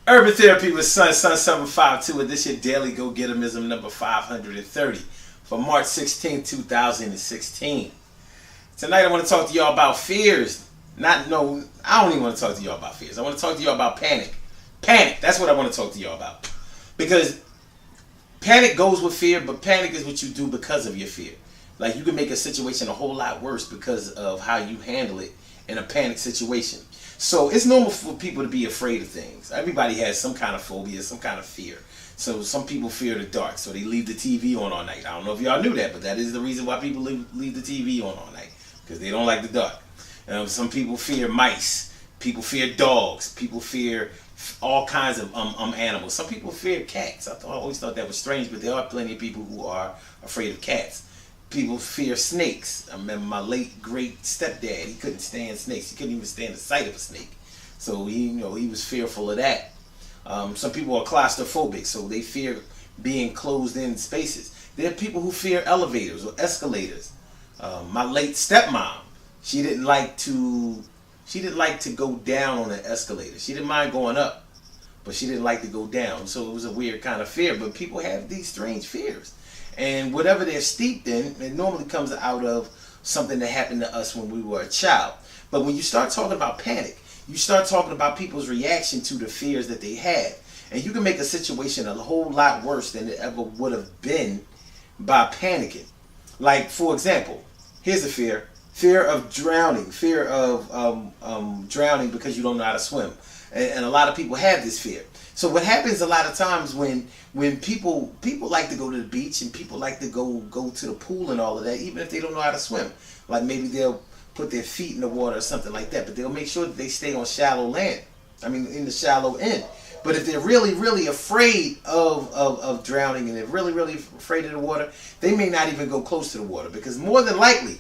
Urban Therapy with Sun 752, and this your daily go getterism number 530 for March 16, 2016. Tonight I want to talk to y'all about fears. I don't even want to talk to y'all about fears. I want to talk to y'all about panic. Panic, that's what I want to talk to y'all about. Because panic goes with fear, but panic is what you do because of your fear. Like, you can make a situation a whole lot worse because of how you handle it in a panic situation. So it's normal for people to be afraid of things. Everybody has some kind of phobia, some kind of fear. So some people fear the dark, so they leave the TV on all night. I don't know if y'all knew that, but that is the reason why people leave the TV on all night, because they don't like the dark. Some people fear mice. People fear dogs. People fear all kinds of animals. Some people fear cats. I always thought that was strange, but there are plenty of people who are afraid of cats. People fear snakes. I remember my late great stepdad. He couldn't stand snakes. He couldn't even stand the sight of a snake. So he was fearful of that. Some people are claustrophobic, so they fear being closed in spaces. There are people who fear elevators or escalators. My late stepmom, she didn't like to go down on an escalator. She didn't mind going up, but she didn't like to go down. So it was a weird kind of fear. But people have these strange fears. And whatever they're steeped in, it normally comes out of something that happened to us when we were a child. But when you start talking about panic, you start talking about people's reaction to the fears that they had. And you can make a situation a whole lot worse than it ever would have been by panicking. Like, for example, here's a fear. Fear of drowning. Fear of drowning because you don't know how to swim. And a lot of people have this fear. So what happens a lot of times when people like to go to the beach and people like to go to the pool and all of that, even if they don't know how to swim. Like, maybe they'll put their feet in the water or something like that, but they'll make sure that they stay on shallow land. I mean, in the shallow end. But if they're really, really afraid of drowning and they're really, really afraid of the water, they may not even go close to the water, because more than likely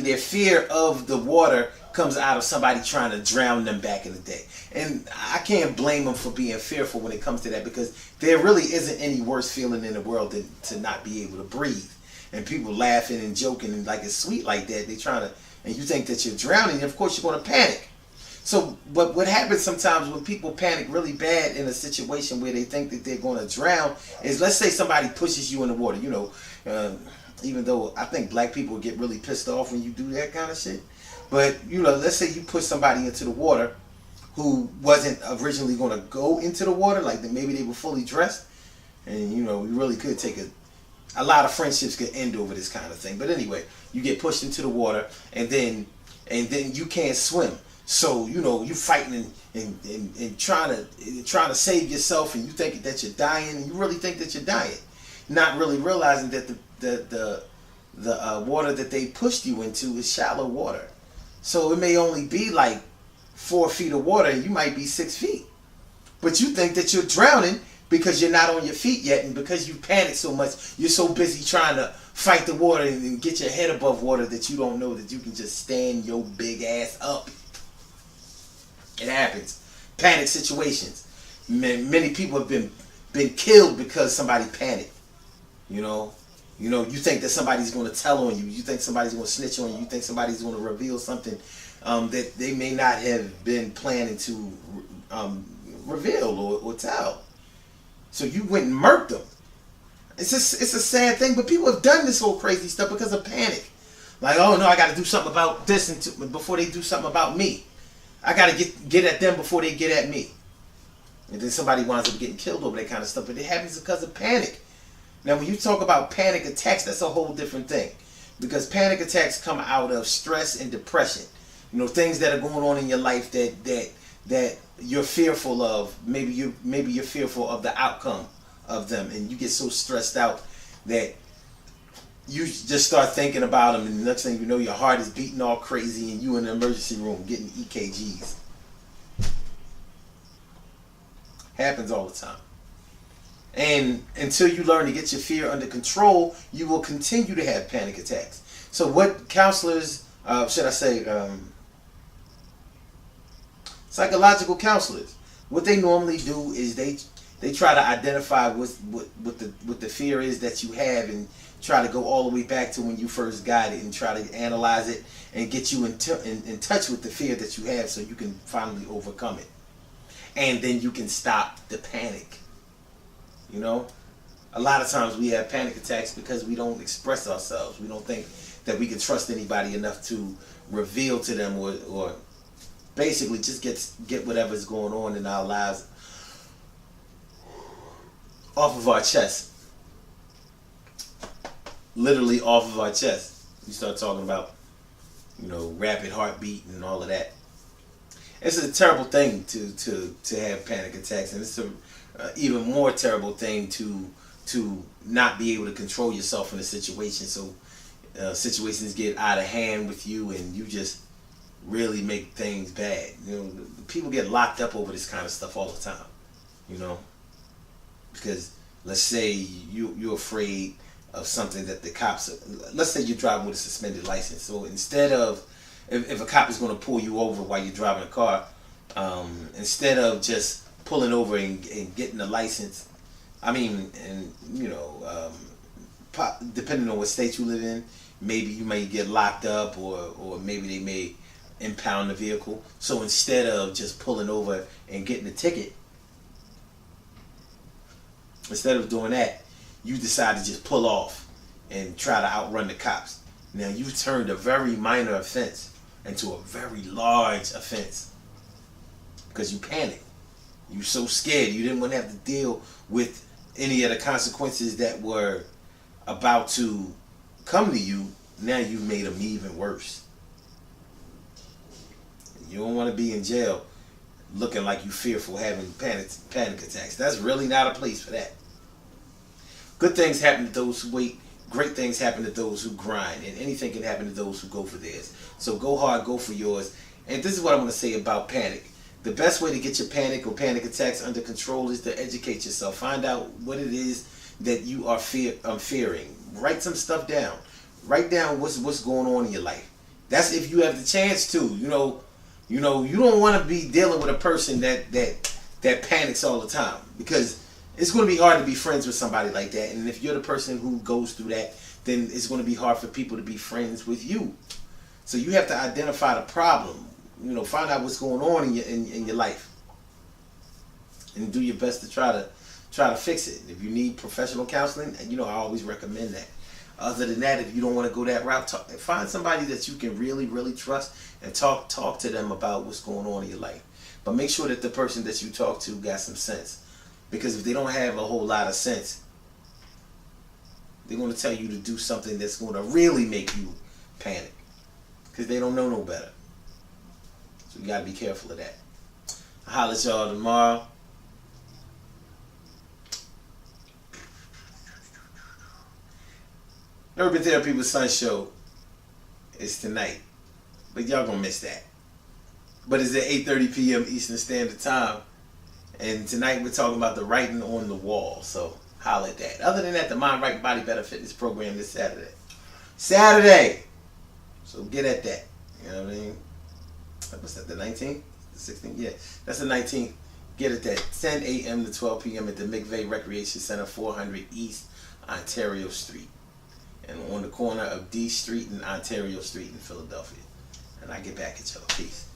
their fear of the water comes out of somebody trying to drown them back in the day. And I can't blame them for being fearful when it comes to that, because there really isn't any worse feeling in the world than to not be able to breathe. And people laughing and joking and like it's sweet like that. And you think that you're drowning, and of course you're going to panic. So, but what happens sometimes when people panic really bad in a situation where they think that they're going to drown is, let's say somebody pushes you in the water. Even though I think black people get really pissed off when you do that kind of shit. But, let's say you push somebody into the water who wasn't originally going to go into the water, like maybe they were fully dressed, and, you really could take a lot of friendships could end over this kind of thing. But anyway, you get pushed into the water, and then you can't swim. So, you fighting and trying to save yourself, and you think that you're dying, and you really think that you're dying, not really realizing that the water that they pushed you into is shallow water. So it may only be like 4 feet of water, and you might be 6 feet. But you think that you're drowning because you're not on your feet yet, and because you panic so much, you're so busy trying to fight the water and get your head above water that you don't know that you can just stand your big ass up. It happens. Panic situations. Many people have been killed because somebody panicked. You think that somebody's going to tell on you. You think somebody's going to snitch on you. You think somebody's going to reveal something that they may not have been planning to reveal or tell. So you went and murked them. It's a sad thing, but people have done this whole crazy stuff because of panic. Like, oh no, I got to do something about this before they do something about me. I got to get at them before they get at me. And then somebody winds up getting killed over that kind of stuff. But it happens because of panic. Now, when you talk about panic attacks, that's a whole different thing, because panic attacks come out of stress and depression. Things that are going on in your life that you're fearful of. Maybe you're fearful of the outcome of them, and you get so stressed out that you just start thinking about them, and the next thing you know, your heart is beating all crazy, and you in the emergency room getting EKGs. Happens all the time. And until you learn to get your fear under control, you will continue to have panic attacks. So what counselors, psychological counselors, what they normally do is they try to identify what the fear is that you have, and try to go all the way back to when you first got it, and try to analyze it and get you in touch with the fear that you have, so you can finally overcome it. And then you can stop the panic. You know, a lot of times we have panic attacks because we don't express ourselves. We don't think that we can trust anybody enough to reveal to them, or basically just get whatever's going on in our lives off of our chest. Literally off of our chest. You start talking about, rapid heartbeat and all of that. It's a terrible thing to have panic attacks, and it's a even more terrible thing to not be able to control yourself in a situation. So situations get out of hand with you, and you just really make things bad. People get locked up over this kind of stuff all the time. Because let's say you're afraid of something that the cops. Let's say you're driving with a suspended license. So instead of if a cop is going to pull you over while you're driving a car, instead of just pulling over and getting the license, depending on what state you live in, maybe you may get locked up, or maybe they may impound the vehicle. So instead of just pulling over and getting a ticket, instead of doing that, you decide to just pull off and try to outrun the cops. Now you turned a very minor offense into a very large offense because you panicked. You so scared you didn't want to have to deal with any of the consequences that were about to come to you. Now you made them even worse. You don't want to be in jail looking like you fearful, having panic attacks. That's really not a place for that. Good things happen to those who wait. Great things happen to those who grind. And anything can happen to those who go for theirs. So go hard, go for yours. And this is what I'm going to say about panic. The best way to get your panic or panic attacks under control is to educate yourself. Find out what it is that you are fearing. Write some stuff down. Write down what's going on in your life. That's if you have the chance to. You don't want to be dealing with a person that panics all the time, because it's going to be hard to be friends with somebody like that. And if you're the person who goes through that, then it's going to be hard for people to be friends with you. So you have to identify the problem. Find out what's going on in your life, and do your best to try to fix it. If you need professional counseling, I always recommend that. Other than that, if you don't want to go that route, find somebody that you can really, really trust and talk to them about what's going on in your life. But make sure that the person that you talk to got some sense. Because if they don't have a whole lot of sense, they're going to tell you to do something that's going to really make you panic. Because they don't know no better. So you got to be careful of that. I'll holler at y'all tomorrow. Urban Therapy with Sun show is tonight. But y'all going to miss that. But it's at 8:30 p.m. Eastern Standard Time. And tonight we're talking about the writing on the wall. So holler at that. Other than that, the Mind Right Body Better Fitness program this Saturday. So get at that. You know what I mean? What's that, the 19th? The 16th? Yeah, that's the 19th. Get at that. 10 a.m. to 12 p.m. at the McVeigh Recreation Center, 400 East Ontario Street. And on the corner of D Street and Ontario Street in Philadelphia. And I get back at y'all. Peace.